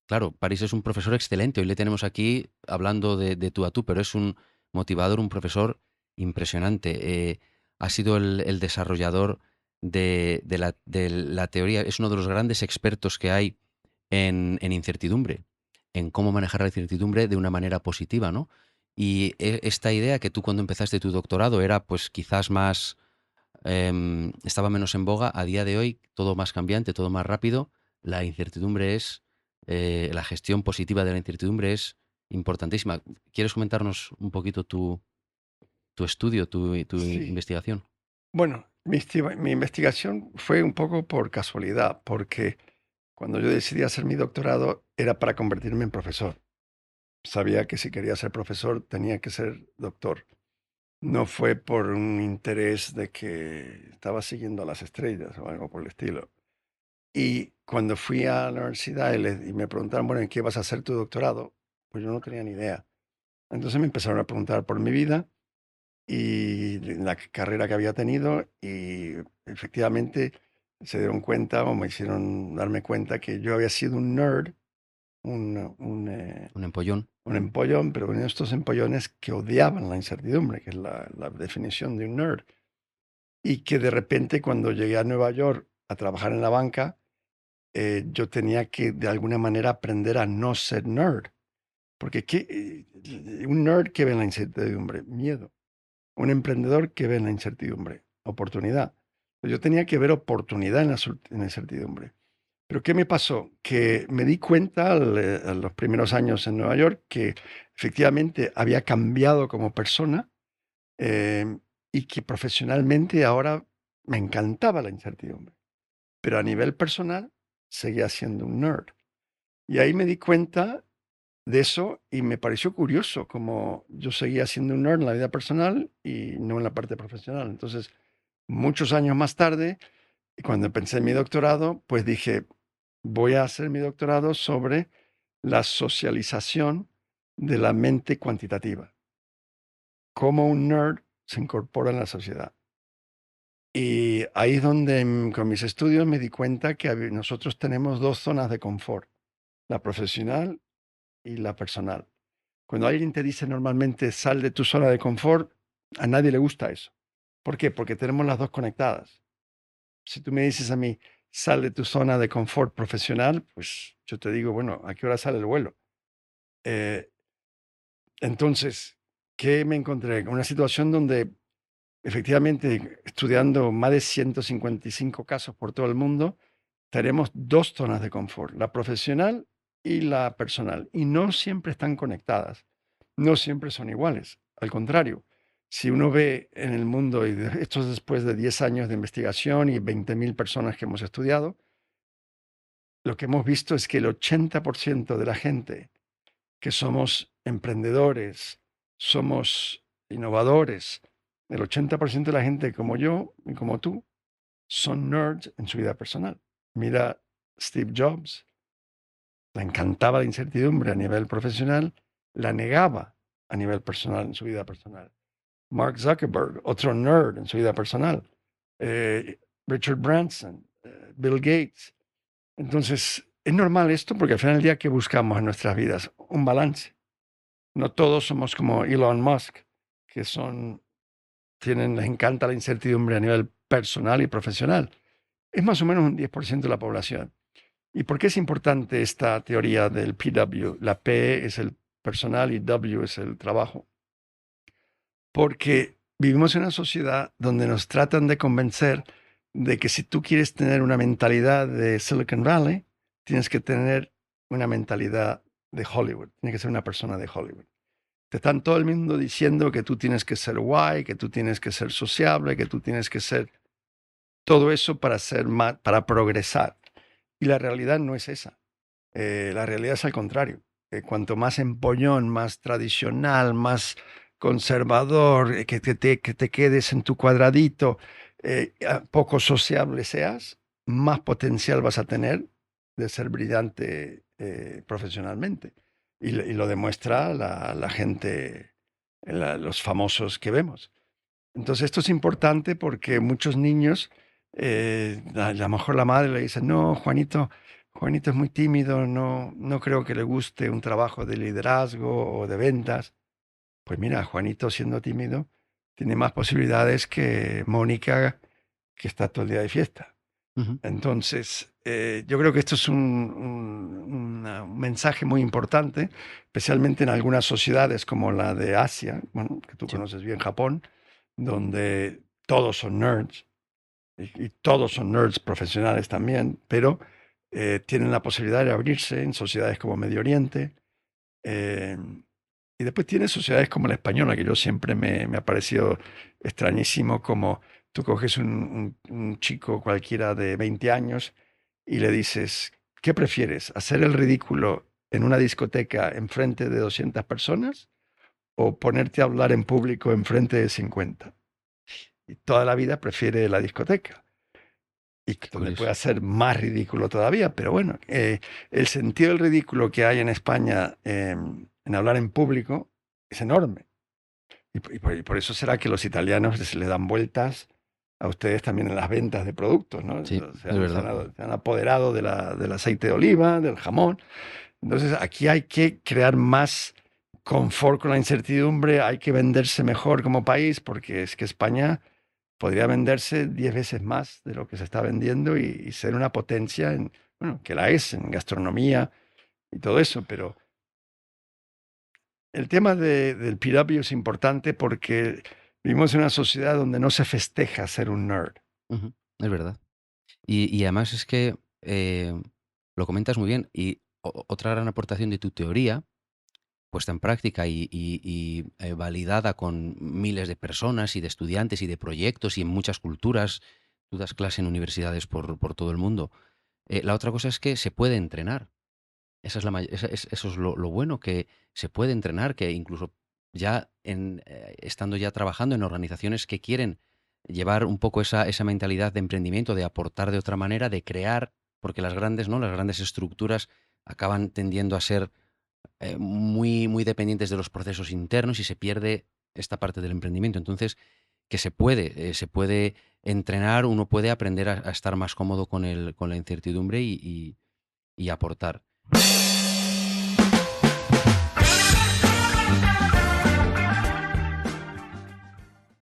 Claro, París es un profesor excelente. Hoy le tenemos aquí hablando de tú a tú, pero es un motivador, un profesor impresionante. Ha sido el desarrollador de la teoría, es uno de los grandes expertos que hay en incertidumbre, en cómo manejar la incertidumbre de una manera positiva, ¿no? Y esta idea que tú cuando empezaste tu doctorado era pues quizás más, estaba menos en boga, a día de hoy todo más cambiante, todo más rápido, la incertidumbre es, la gestión positiva de la incertidumbre es importantísima. ¿Quieres comentarnos un poquito tu estudio, tu Sí, investigación? bueno, mi investigación fue un poco por casualidad, porque cuando yo decidí hacer mi doctorado era para convertirme en profesor. Sabía que si quería ser profesor tenía que ser doctor. No fue por un interés de que estaba siguiendo a las estrellas o algo por el estilo. Y cuando fui a la universidad y me preguntaron, bueno, ¿en qué vas a hacer tu doctorado? Pues yo no tenía ni idea. Entonces me empezaron a preguntar por mi vida y la carrera que había tenido y efectivamente se dieron cuenta o me hicieron darme cuenta que yo había sido un nerd, un, un, eh, Un empollón. un empollón, pero uno de estos empollones que odiaban la incertidumbre, que es la definición de un nerd. Y que de repente cuando llegué a Nueva York a trabajar en la banca, yo tenía que de alguna manera aprender a no ser nerd. Porque un nerd que ve en la incertidumbre, miedo. Un emprendedor que ve en la incertidumbre, oportunidad. Pues yo tenía que ver oportunidad en la incertidumbre. Pero ¿qué me pasó? Que me di cuenta a los primeros años en Nueva York que efectivamente había cambiado como persona y que profesionalmente ahora me encantaba la incertidumbre. Pero a nivel personal seguía siendo un nerd. Y ahí me di cuenta de eso y me pareció curioso como yo seguía siendo un nerd en la vida personal y no en la parte profesional. Entonces, muchos años más tarde, y cuando empecé mi doctorado, pues dije, voy a hacer mi doctorado sobre la socialización de la mente cuantitativa, cómo un nerd se incorpora en la sociedad. Y ahí es donde con mis estudios me di cuenta que nosotros tenemos dos zonas de confort, la profesional y la personal. Cuando alguien te dice normalmente sal de tu zona de confort, a nadie le gusta eso. ¿Por qué? Porque tenemos las dos conectadas. Si tú me dices a mí, sal de tu zona de confort profesional, pues yo te digo, bueno, ¿a qué hora sale el vuelo? Eh, entonces, ¿qué me encontré? Una situación donde efectivamente, estudiando más de 155 casos por todo el mundo, tenemos dos zonas de confort, la profesional y la personal, y no siempre están conectadas, no siempre son iguales. Al contrario, si uno ve en el mundo, y esto es después de 10 años de investigación y 20.000 personas que hemos estudiado, lo que hemos visto es que el 80% de la gente que somos emprendedores, somos innovadores, el 80% de la gente como yo y como tú son nerds en su vida personal. Mira, Steve Jobs, le encantaba la incertidumbre a nivel profesional, la negaba a nivel personal en su vida personal. Mark Zuckerberg, otro nerd en su vida personal. Richard Branson, Bill Gates. Entonces, es normal esto porque al final del día que buscamos en nuestras vidas un balance. No todos somos como Elon Musk, que les encanta la incertidumbre a nivel personal y profesional. Es más o menos un 10% de la población. ¿Y por qué es importante esta teoría del PW? La P es el personal y W es el trabajo. Porque vivimos en una sociedad donde nos tratan de convencer de que si tú quieres tener una mentalidad de Silicon Valley, tienes que tener una mentalidad de Hollywood, tienes que ser una persona de Hollywood. Te están todo el mundo diciendo que tú tienes que ser guay, que tú tienes que ser sociable, que tú tienes que ser todo eso para ser más, para progresar. Y la realidad no es esa. La realidad es al contrario. Cuanto más empollón, más tradicional, más conservador, que te quedes en tu cuadradito, poco sociable seas, más potencial vas a tener de ser brillante profesionalmente. Y lo demuestra la gente, los famosos que vemos. Entonces esto es importante porque muchos niños, a lo mejor la madre le dice, no, Juanito, Juanito es muy tímido, no creo que le guste un trabajo de liderazgo o de ventas. Pues mira, Juanito siendo tímido tiene más posibilidades que Mónica, que está todo el día de fiesta. Ujú. Entonces, yo creo que esto es un mensaje muy importante, especialmente en algunas sociedades como la de Asia, bueno, que tú Sí. conoces bien, Japón, donde todos son nerds y todos son nerds profesionales también, pero tienen la posibilidad de abrirse en sociedades como Medio Oriente. eh, y después tiene sociedades como la española, que yo siempre me ha parecido extrañísimo, como tú coges un chico cualquiera de 20 años y le dices, ¿qué prefieres? ¿Hacer el ridículo en una discoteca enfrente de 200 personas o ponerte a hablar en público enfrente de 50? Y toda la vida prefiere la discoteca. Y Qué donde curioso. puede ser más ridículo todavía, pero bueno, el sentido del ridículo que hay en España en hablar en público es enorme. Y por eso será que los italianos se le dan vueltas a ustedes también en las ventas de productos, ¿no? Sí, Se es han, se verdad. han- se han apoderado del aceite de oliva, del jamón. Entonces aquí hay que crear más confort con la incertidumbre, hay que venderse mejor como país, porque es que España podría venderse 10 veces más de lo que se está vendiendo y ser una potencia bueno, que la es en gastronomía y todo eso, pero el tema del pirapio es importante porque vivimos en una sociedad donde no se festeja ser un nerd. Ujú, es verdad. Y además es que, lo comentas muy bien, y otra gran aportación de tu teoría, puesta en práctica y validada con miles de personas y de estudiantes y de proyectos y en muchas culturas. Tú das clase en universidades por todo el mundo. La otra cosa es que se puede entrenar. Esa es la eso es lo bueno, que se puede entrenar, que incluso ya estando ya trabajando en organizaciones que quieren llevar un poco esa mentalidad de emprendimiento, de aportar de otra manera, de crear, porque las grandes, ¿no? Las grandes estructuras acaban tendiendo a ser muy dependientes de los procesos internos y se pierde esta parte del emprendimiento. Entonces, que se puede entrenar, uno puede aprender a estar más cómodo con la incertidumbre y aportar.